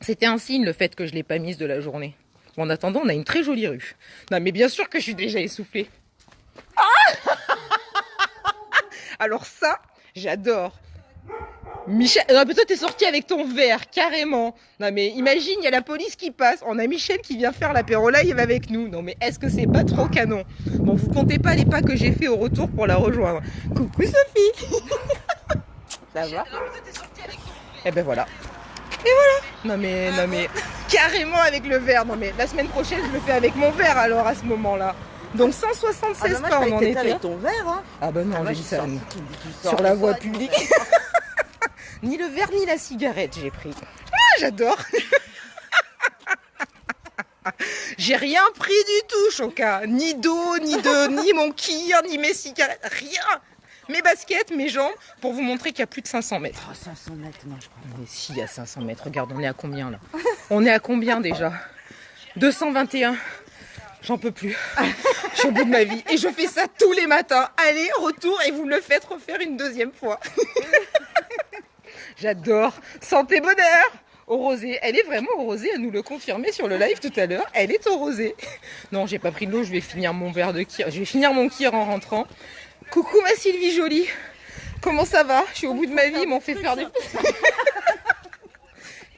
C'était un signe, le fait que je ne l'ai pas mise de la journée. Bon, en attendant, on a une très jolie rue. Non, mais bien sûr que je suis déjà essoufflée. Ah! Alors ça, j'adore. Michel, non mais toi t'es sorti avec ton verre, carrément. Non mais imagine, il y a la police qui passe. On a Michel qui vient faire l'apéro live avec nous. Non mais est-ce que c'est pas trop canon? Bon, vous comptez pas les pas que j'ai fait au retour pour la rejoindre. Coucou Sophie. Ça va? Et ben voilà. Et voilà. Non mais carrément avec le verre. Non mais la semaine prochaine je le fais avec mon verre alors à ce moment-là. Donc 176 pas, on en était avec ton verre, hein. Ah bah non, j'ai dit ça sur la voie publique. Ni le verre ni la cigarette j'ai pris. Ah, j'adore. J'ai rien pris du tout, Choca. Ni d'eau, ni mon kir, ni mes cigarettes, rien. Mes baskets, mes jambes, pour vous montrer qu'il y a plus de 500 mètres. Oh, 500 mètres, non, je crois. Mais si, il y a 500 mètres. Regarde, on est à combien là? On est à combien déjà? 221. J'en peux plus. Je suis au bout de ma vie. Et je fais ça tous les matins. Allez, retour, et vous me le faites refaire une 2e fois. J'adore. Santé, bonheur. Au rosé. Elle est vraiment au rosé, elle nous le confirmait sur le live tout à l'heure. Elle est au rosé. Non, j'ai pas pris de l'eau, je vais finir mon verre de kir. Je vais finir mon kir en rentrant. Coucou ma Sylvie jolie. Comment ça va? Je suis au bout de ma vie, ils m'ont fait faire des...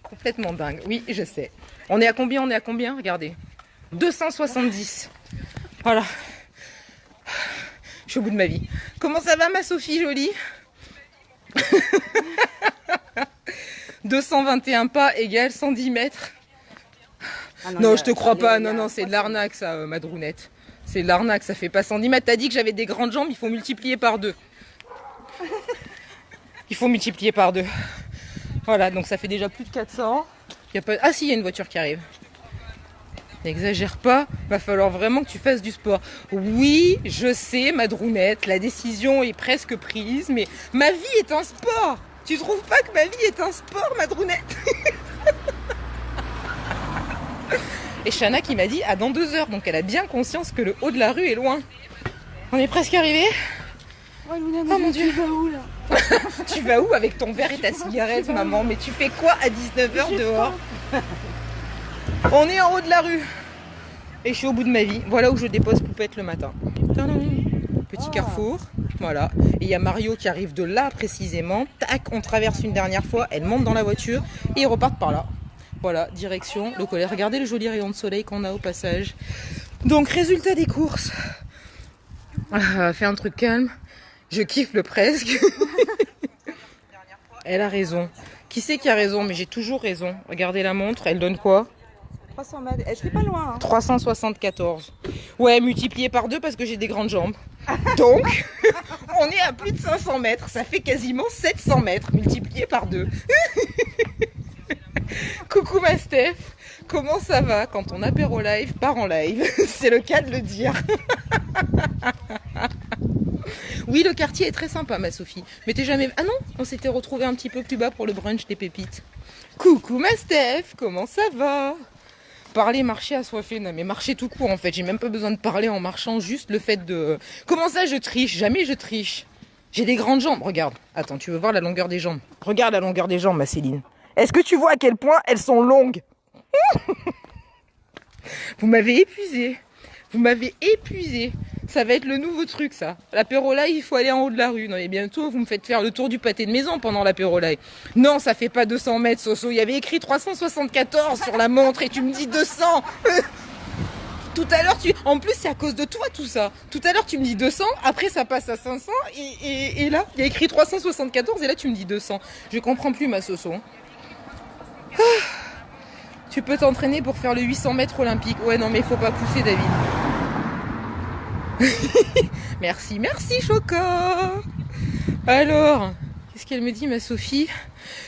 Complètement dingue. Oui, je sais. On est à combien? Regardez. 270. Voilà. Je suis au bout de ma vie. Comment ça va ma Sophie jolie? 221 pas égale 110 mètres. Ah non, je te crois pas. Non, c'est de l'arnaque ça, Madrounette. C'est de l'arnaque, ça fait pas 110 mètres. T'as dit que j'avais des grandes jambes, il faut multiplier par 2. Il faut multiplier par 2. Voilà, donc ça fait déjà plus de 400. Y a pas... Ah si, il y a une voiture qui arrive. N'exagère pas, va falloir vraiment que tu fasses du sport. Oui, je sais, Madrounette, la décision est presque prise, mais ma vie est un sport. Tu trouves pas que ma vie est un sport, Madrounette? Et Chana qui m'a dit « Ah, dans 2 heures », donc elle a bien conscience que le haut de la rue est loin. On est presque arrivé. Oh, Luna, oh mon Dieu, tu vas où là? Tu vas où avec ton verre et ta cigarette, maman? Mais tu fais quoi à 19h dehors? On est en haut de la rue. Et je suis au bout de ma vie. Voilà où je dépose Poupette le matin. Tadam. Petit carrefour. Voilà. Et il y a Mario qui arrive de là précisément. Tac, on traverse une dernière fois. Elle monte dans la voiture. Et ils repartent par là. Voilà, direction le collège. Regardez le joli rayon de soleil qu'on a au passage. Donc, résultat des courses. Fait un truc calme. Je kiffe le presque. Elle a raison. Qui c'est qui a raison? Mais j'ai toujours raison. Regardez la montre. Elle donne quoi? 300 mètres. Elle fait pas loin. Hein. 374. Ouais, multiplié par 2 parce que j'ai des grandes jambes. Donc, on est à plus de 500 mètres. Ça fait quasiment 700 mètres multiplié par 2. Coucou ma Steph. Comment ça va quand ton apéro live part en live? C'est le cas de le dire. Oui, le quartier est très sympa, ma Sophie. Mais t'es jamais... Ah non, on s'était retrouvés un petit peu plus bas pour le brunch des pépites. Coucou ma Steph, comment ça va? Parler, marcher, assoiffé. Non, mais marcher tout court, en fait. J'ai même pas besoin de parler en marchant, juste le fait de... Comment ça, je triche? Jamais je triche. J'ai des grandes jambes, regarde. Attends, tu veux voir la longueur des jambes? Regarde la longueur des jambes, ma Céline. Est-ce que tu vois à quel point elles sont longues? Vous m'avez épuisé. Vous m'avez épuisé. Ça va être le nouveau truc, ça. L'apéro live, il faut aller en haut de la rue. Non, mais bientôt, vous me faites faire le tour du pâté de maison pendant l'apéro live. Non, ça fait pas 200 mètres, Soso. Il y avait écrit 374 sur la montre et tu me dis 200. Tout à l'heure, en plus, c'est à cause de toi, tout ça. Tout à l'heure, tu me dis 200. Après, ça passe à 500. Et là, il y a écrit 374 et là, tu me dis 200. Je comprends plus, ma Soso. Tu peux t'entraîner pour faire le 800 mètres olympique. Ouais, non, mais faut pas pousser, David. Merci, merci, Choca. Alors, qu'est-ce qu'elle me dit, ma Sophie?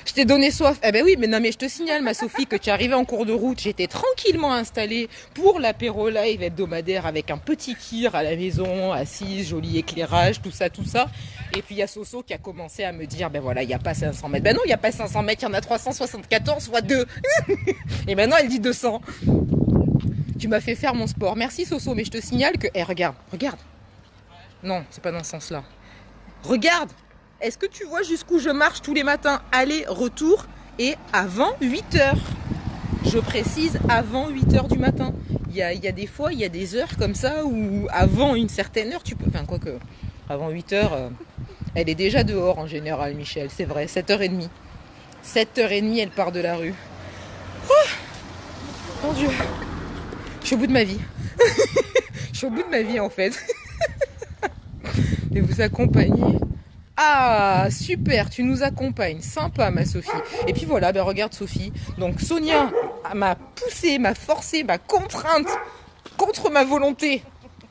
Je t'ai donné soif. Eh ben oui, mais non, mais je te signale, ma Sophie, que tu es arrivée en cours de route. J'étais tranquillement installée pour l'apéro live hebdomadaire avec un petit kir à la maison, assise, joli éclairage, tout ça, tout ça. Et puis il y a Soso qui a commencé à me dire, ben voilà, il n'y a pas 500 mètres. Ben non, il n'y a pas 500 mètres, il y en a 374 fois 2. Et maintenant, elle dit 200. Tu m'as fait faire mon sport. Merci, Soso, mais je te signale que... Eh, regarde, regarde. Non, c'est pas dans ce sens-là. Regarde. Est-ce que tu vois jusqu'où je marche tous les matins? Aller, retour et avant 8 heures. Je précise, avant 8 heures du matin. Il y a des fois, il y a des heures comme ça où avant une certaine heure, tu peux... Enfin, quoi que... Avant 8 heures, elle est déjà dehors en général, Michel. C'est vrai, 7h30. 7h30, elle part de la rue. Oh, mon Dieu. Je suis au bout de ma vie. Je suis au bout de ma vie, en fait. Et vous accompagner. Ah, super, tu nous accompagnes. Sympa, ma Sophie. Et puis voilà, ben regarde Sophie. Donc Sonia m'a poussé, m'a forcé, m'a contrainte, contre ma volonté,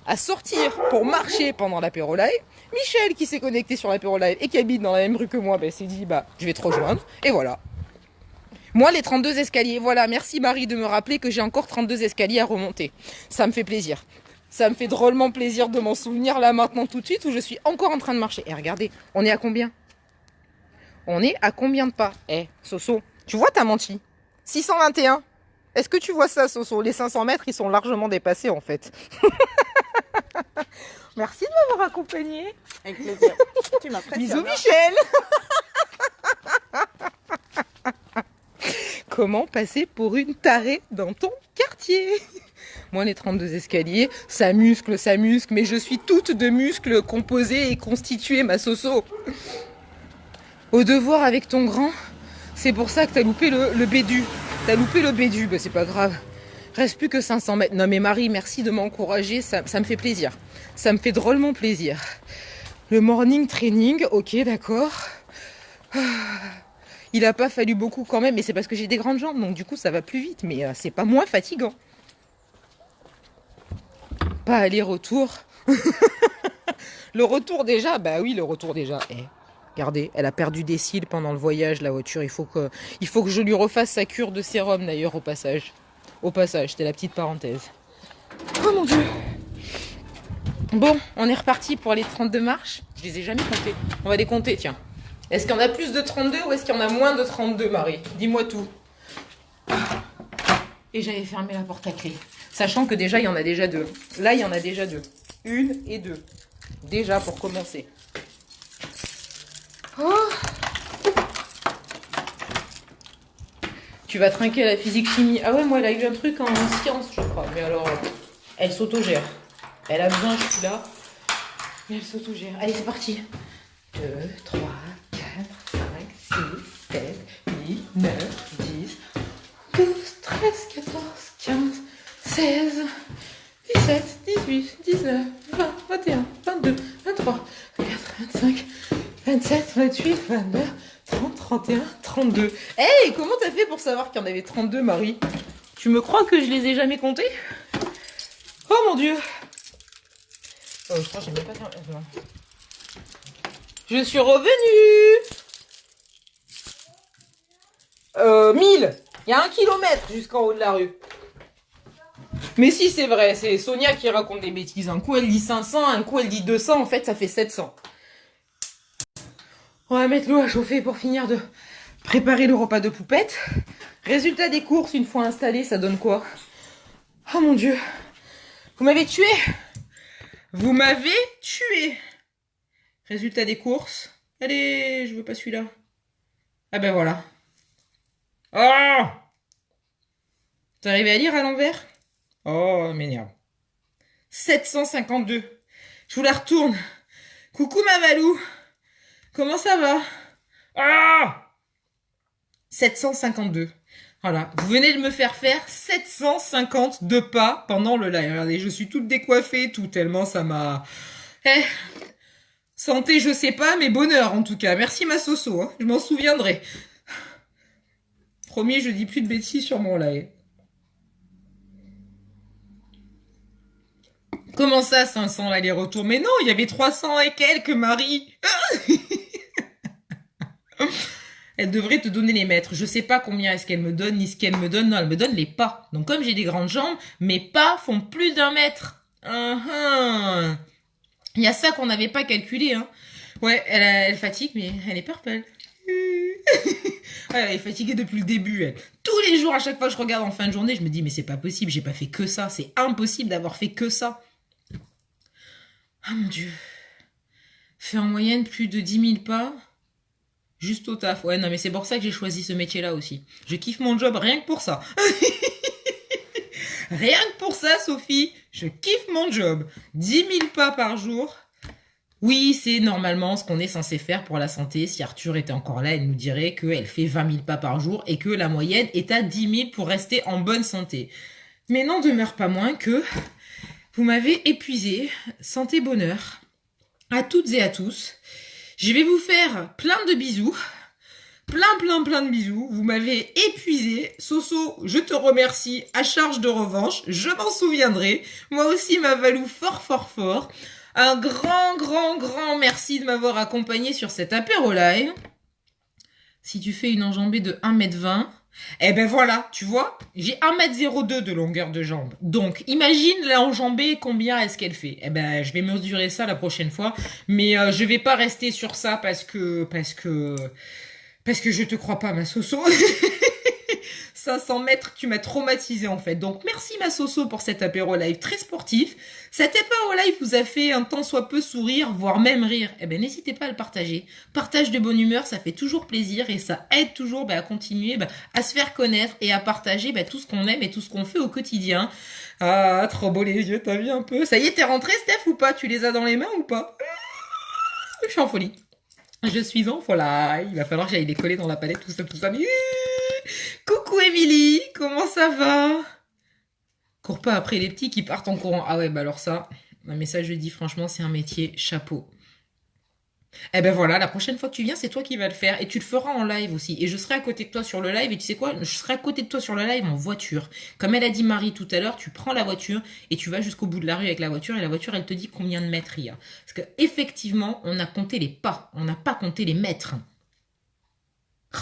à sortir pour marcher pendant l'apéro live. Michel, qui s'est connecté sur l'apéro live et qui habite dans la même rue que moi, ben, s'est dit, bah, je vais te rejoindre. Et voilà. Moi, les 32 escaliers. Voilà, merci Marie de me rappeler que j'ai encore 32 escaliers à remonter. Ça me fait plaisir. Ça me fait drôlement plaisir de m'en souvenir là maintenant tout de suite où je suis encore en train de marcher. Et regardez, on est à combien? On est à combien de pas? Soso, tu vois, t'as menti. 621. Est-ce que tu vois ça, Soso? Les 500 mètres, ils sont largement dépassés en fait. Merci de m'avoir accompagné. Avec plaisir. Tu m'impressionnes. Bisous Michel. Comment passer pour une tarée dans ton quartier? Moi, les 32 escaliers, ça muscle, mais je suis toute de muscles composés et constitués, ma Soso. Au devoir avec ton grand, c'est pour ça que t'as loupé le bédu. T'as loupé le bédu, bah c'est pas grave. Reste plus que 500 mètres. Non mais Marie, merci de m'encourager, ça me fait plaisir. Ça me fait drôlement plaisir. Le morning training, ok, d'accord. Il a pas fallu beaucoup quand même, mais c'est parce que j'ai des grandes jambes, donc du coup ça va plus vite, mais c'est pas moins fatigant. Pas aller-retour. Le retour déjà, bah oui, le retour déjà. Regardez, elle a perdu des cils pendant le voyage, la voiture. Il faut que je lui refasse sa cure de sérum d'ailleurs au passage. Au passage, c'était la petite parenthèse. Oh mon Dieu. Bon, on est reparti pour les 32 marches. Je les ai jamais comptées. On va les compter, tiens. Est-ce qu'il y en a plus de 32 ou est-ce qu'il y en a moins de 32, Marie? Dis-moi tout. Et j'avais fermé la porte à clé. Sachant que déjà, il y en a déjà 2. Là, il y en a déjà 2. 1 et 2. Déjà, pour commencer. Oh. Tu vas trinquer à la physique-chimie. Ah ouais, moi, elle a eu un truc en sciences, je crois. Mais alors, elle s'autogère. Elle a besoin, je suis là. Mais elle s'autogère. Allez, c'est parti. 2, 3, 4, 5, 6, 7, 8, 9, 10, 12, 13, 14, 15, 16, 17, 18, 19, 20, 21, 22, 23, 24, 25, 27, 28, 29, 30, 31, 32. Hey, comment t'as fait pour savoir qu'il y en avait 32, Marie? Tu me crois que je les ai jamais comptés? Oh mon Dieu! Oh, je crois que j'ai même pas fait... Je suis revenue. 1000. Il y a 1 kilomètre jusqu'en haut de la rue. Mais si, c'est vrai, c'est Sonia qui raconte des bêtises. Un coup, elle dit 500, un coup, elle dit 200. En fait, ça fait 700. On va mettre l'eau à chauffer pour finir de préparer le repas de poupette. Résultat des courses, une fois installé, ça donne quoi? Oh mon Dieu. Vous m'avez tué. Vous m'avez tué. Résultat des courses. Allez, je veux pas celui-là. Ah ben voilà. Oh! T'es arrivé à lire à l'envers? Oh, m'énerve. 752. Je vous la retourne. Coucou ma Malou. Comment ça va? Ah! 752. Voilà. Vous venez de me faire 752 pas pendant le live. Regardez, je suis toute décoiffée, tout tellement ça m'a... Santé, je sais pas, mais bonheur en tout cas. Merci ma Soso, hein. Je m'en souviendrai. Promis, je dis plus de bêtises sur mon live. Comment ça, 500 l'aller-retour? Mais non, il y avait 300 et quelques, Marie. Elle devrait te donner les mètres. Je sais pas combien est-ce qu'elle me donne, ni ce qu'elle me donne. Non, elle me donne les pas. Donc comme j'ai des grandes jambes, mes pas font plus d'1 mètre. Il y a ça qu'on n'avait pas calculé, hein. Ouais, elle fatigue, mais elle est purple. Elle est fatiguée depuis le début, elle. Tous les jours, à chaque fois que je regarde en fin de journée, je me dis, mais c'est pas possible, j'ai pas fait que ça. C'est impossible d'avoir fait que ça. Ah mon Dieu. Fait en moyenne plus de 10 000 pas. Juste au taf. Ouais, non, mais c'est pour ça que j'ai choisi ce métier-là aussi. Je kiffe mon job rien que pour ça. Rien que pour ça, Sophie, je kiffe mon job. 10 000 pas par jour. Oui, c'est normalement ce qu'on est censé faire pour la santé. Si Arthur était encore là, il nous dirait qu'elle fait 20 000 pas par jour et que la moyenne est à 10 000 pour rester en bonne santé. Mais n'en demeure pas moins que vous m'avez épuisé. Santé, bonheur. À toutes et à tous. Je vais vous faire plein de bisous. Plein de bisous. Vous m'avez épuisé. Soso, je te remercie. À charge de revanche. Je m'en souviendrai. Moi aussi, ma Valou, fort. Un grand merci de m'avoir accompagné sur cet apéro live. Si tu fais une enjambée de 1,20 m, eh ben voilà, tu vois, j'ai 1,02 m de longueur de jambe. Donc, imagine l'enjambée, combien est-ce qu'elle fait? Eh ben, je vais mesurer ça la prochaine fois. Mais je vais pas rester sur ça parce que je te crois pas, ma Soso. 500 mètres, tu m'as traumatisé en fait. Donc merci ma Soso pour cet apéro live très sportif. Cet apéro live vous a fait un tant soit peu sourire, voire même rire. Eh ben n'hésitez pas à le partager. Partage de bonne humeur, ça fait toujours plaisir et ça aide toujours à continuer à se faire connaître et à partager tout ce qu'on aime et tout ce qu'on fait au quotidien. Ah, trop beau les yeux, t'as vu un peu? Ça y est, t'es rentré Steph ou pas? Tu les as dans les mains ou pas? Je suis en folie. Je suis en folie. Il va falloir que j'aille les coller dans la palette, tout ça. Coucou Émilie, comment ça va? Cours pas après les petits qui partent en courant. Ah ouais, bah alors ça, un message je dis franchement, c'est un métier, chapeau. Eh ben voilà, la prochaine fois que tu viens, c'est toi qui vas le faire. Et tu le feras en live aussi. Et je serai à côté de toi sur le live. Et tu sais quoi? Je serai à côté de toi sur le live en voiture. Comme elle a dit Marie tout à l'heure, tu prends la voiture et tu vas jusqu'au bout de la rue avec la voiture. Et la voiture, elle te dit combien de mètres il y a. Parce que effectivement, on a compté les pas. On n'a pas compté les mètres.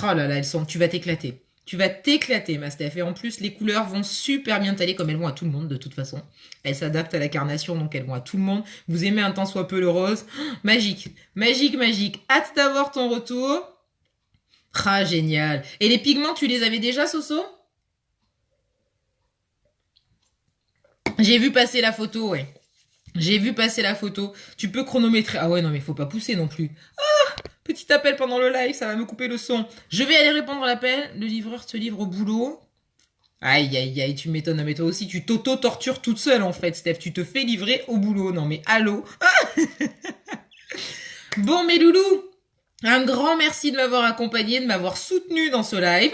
Oh là là, tu vas t'éclater. Tu vas t'éclater, ma Steph. Et en plus, les couleurs vont super bien t'aller comme elles vont à tout le monde, de toute façon. Elles s'adaptent à la carnation, donc elles vont à tout le monde. Vous aimez un tant soit peu le rose. Oh, magique, magique, magique. Hâte d'avoir ton retour. Ah, génial. Et les pigments, tu les avais déjà, Soso? J'ai vu passer la photo, ouais. J'ai vu passer la photo. Tu peux chronométrer. Ah ouais, non, mais faut pas pousser non plus. Petit appel pendant le live, ça va me couper le son. Je vais aller répondre à l'appel. Le livreur te livre au boulot. Aïe, aïe, aïe, tu m'étonnes. Mais toi aussi, tu t'auto-tortures toute seule, en fait, Steph. Tu te fais livrer au boulot. Non, mais allô. Bon, mes loulous, un grand merci de m'avoir accompagné, de m'avoir soutenu dans ce live.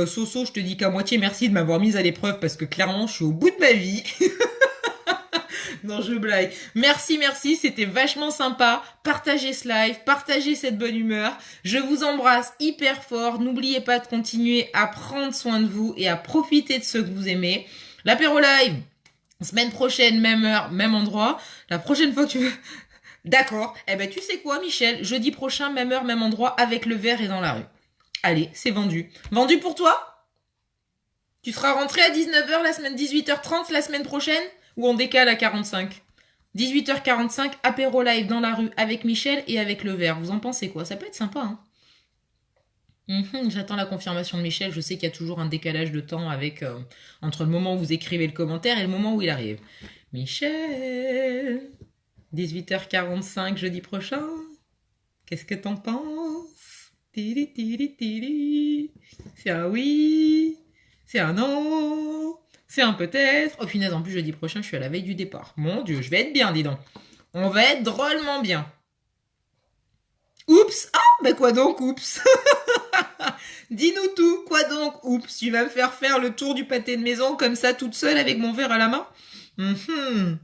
Soso, je te dis qu'à moitié merci de m'avoir mise à l'épreuve parce que clairement, je suis au bout de ma vie. Non, je blague. Merci, merci, c'était vachement sympa. Partagez ce live, partagez cette bonne humeur. Je vous embrasse hyper fort. N'oubliez pas de continuer à prendre soin de vous et à profiter de ceux que vous aimez. L'apéro live, semaine prochaine, même heure, même endroit. La prochaine fois que tu veux... D'accord. Eh ben, tu sais quoi, Michel? Jeudi prochain, même heure, même endroit, avec le verre et dans la rue. Allez, c'est vendu. Vendu pour toi? Tu seras rentré à 19h la semaine 18h30 la semaine prochaine? Ou on décale à 45. 18h45, apéro live dans la rue avec Michel et avec le verre. Vous en pensez quoi? Ça peut être sympa, hein? J'attends la confirmation de Michel. Je sais qu'il y a toujours un décalage de temps avec entre le moment où vous écrivez le commentaire et le moment où il arrive. Michel, 18h45 jeudi prochain. Qu'est-ce que t'en penses? Tiri, tiri, tiri. C'est un oui. C'est un non. C'est un peut-être. Oh punaise, en plus jeudi prochain, je suis à la veille du départ. Mon Dieu, je vais être bien, dis donc. On va être drôlement bien. Oups. Ah, bah quoi donc, oups. Dis-nous tout. Quoi donc, oups. Tu vas me faire le tour du pâté de maison comme ça, toute seule, avec mon verre à la main? Je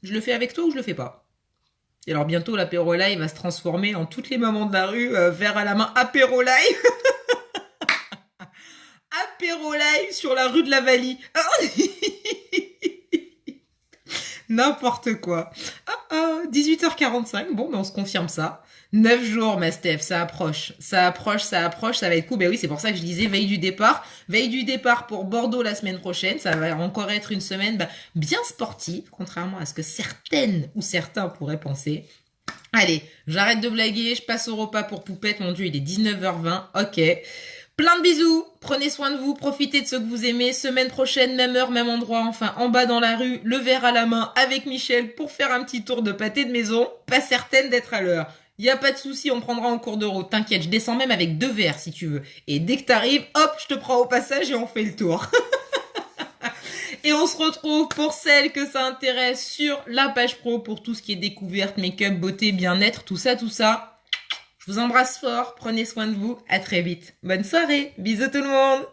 le fais avec toi ou je le fais pas? Et alors bientôt, l'apéro live va se transformer en toutes les mamans de la rue, verre à la main, apéro live. Apéro live sur la rue de la Vallie. N'importe quoi. 18h45. Bon, ben on se confirme ça. 9 jours, ma Steph, ça approche. Ça approche, ça va être cool. Ben oui, c'est pour ça que je disais veille du départ. Veille du départ pour Bordeaux la semaine prochaine. Ça va encore être une semaine bien sportive, contrairement à ce que certaines ou certains pourraient penser. Allez, j'arrête de blaguer, je passe au repas pour Poupette. Mon Dieu, il est 19h20. Ok. Plein de bisous, prenez soin de vous, profitez de ceux que vous aimez. Semaine prochaine, même heure, même endroit, enfin en bas dans la rue, le verre à la main avec Michel pour faire un petit tour de pâté de maison. Pas certaine d'être à l'heure. Y a pas de souci, on prendra en cours de route. T'inquiète, je descends même avec 2 verres si tu veux. Et dès que t'arrives, hop, je te prends au passage et on fait le tour. Et on se retrouve pour celles que ça intéresse sur la page pro pour tout ce qui est découverte, make-up, beauté, bien-être, tout ça, tout ça. Je vous embrasse fort, prenez soin de vous, à très vite. Bonne soirée, bisous tout le monde.